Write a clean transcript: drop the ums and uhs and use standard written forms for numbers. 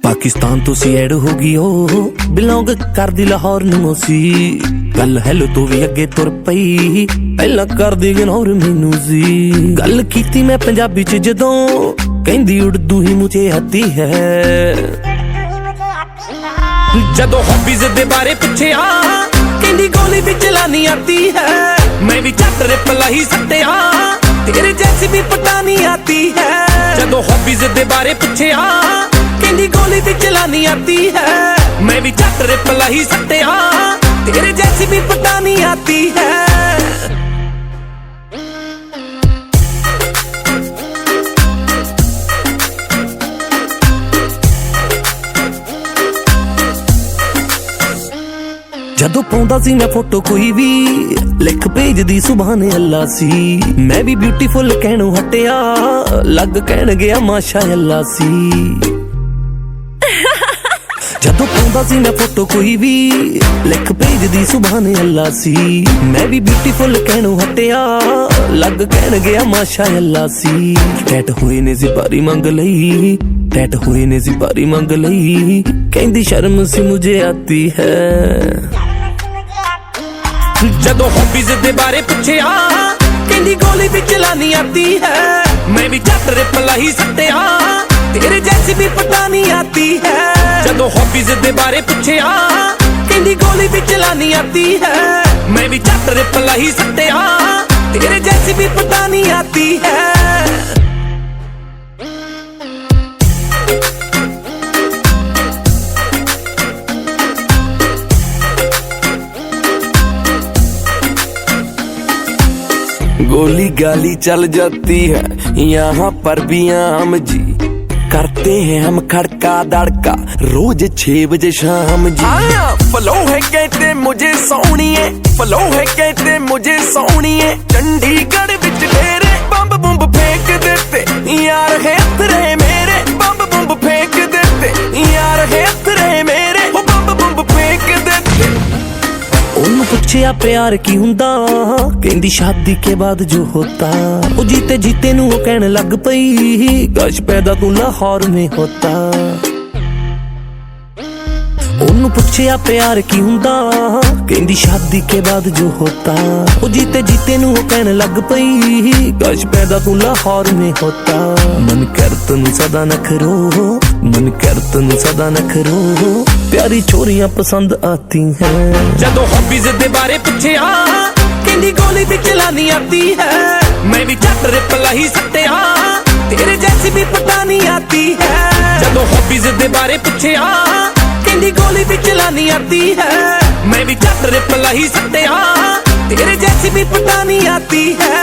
पाकिस्तान तो सी ऐड होगी ओ बिलोंग कर दी लाहौर नूं सी गल हैलो तो भी अगे तुर पई पहला कर दी इग्नोर मैनू सी गल कीती मैं पंजाबी च जदों कहंदी उर्दू ही मुझे आती है जदों हॉबीज दे बारे पुछया कहंदी गोली भी चलानी आती है मैं भी झट रिपल ही सट्टिया तेरे जैसी भी पटानी आती है जदों हॉबीज दे बारे पुछया कहंदी गोली भी चलानी आती है मैं भी झट रिपल ही सट्टिया तेरे जैसी भी पटानी आती है जदों पाउंदा सी मैं फोटो कोई भी लिख भेजदी सुभान अल्लाह सी मैं भी ब्यूटीफुल कहणों हटिया लग कहण गया माशा अल्लाह सी जदों पाउंदा सी मैं फोटो कोई भी लिख भेजदी सुभान अल्लाह सी मैं भी ब्यूटीफुल कहणों हटिया लग कहण गया माशा अल्लाह सी टैट हुए ने ज़िबारी मंग लई टैट हुए ने ज़िबारी मंग लई कहंदी शर्म सी मुझे आती है जदों हॉबीज दे बारे पुछया कहंदी गोली भी चलानी आती है मैं भी झट रिपल ही सट्टिया तेरे जैसी भी पटानी आती है जदों हॉबीज दे बारे पुछया कहंदी गोली भी चलानी आती है मैं भी झट रिपल ही सट्टिया तेरे जैसी भी पटानी आती है गोली गाली चल जाती है यहाँ पर भी आम जी करते हैं हम खड़का दड़का रोज 6 बजे शाम जी फलो है कहते मुझे सोनिए फलो है कहते मुझे सोनिए चंडीगढ़ बिच डेरे बम्ब बुम्ब फेंक देते यार है तेरे मेरे बम्ब बुम्ब फेंक देते यार है तेरे मेरे वो बम्ब बुम्ब फेंक देते ओनू पुछया प्यार की हुंदा कहंदी शादी के बाद जो होता ओ जीते जीते नू कहन लग पई गश पैदा तू लाहौर में होता ओनू पुछया प्यार की हुंदा कहंदी शादी के बाद जो होता ओ जीते जीते नू कहन लग पई गश पैदा तू लाहौर में होता मन कर तनू सदा नखरो मन कर तनू सदा नखरो प्यारी छोरियां पसंद आती हैं जदों हॉबीज दे बारे पुछया कहंदी गोली भी चलानी आती है मैं भी झट रिपल ही सट्टिया तेरे जैसी भी पटानी आती है जदों हॉबीज दे बारे पुछया कहंदी गोली भी चलानी आती है मैं भी झट रिपल ही सट्टिया तेरे जैसी भी पटानी आती है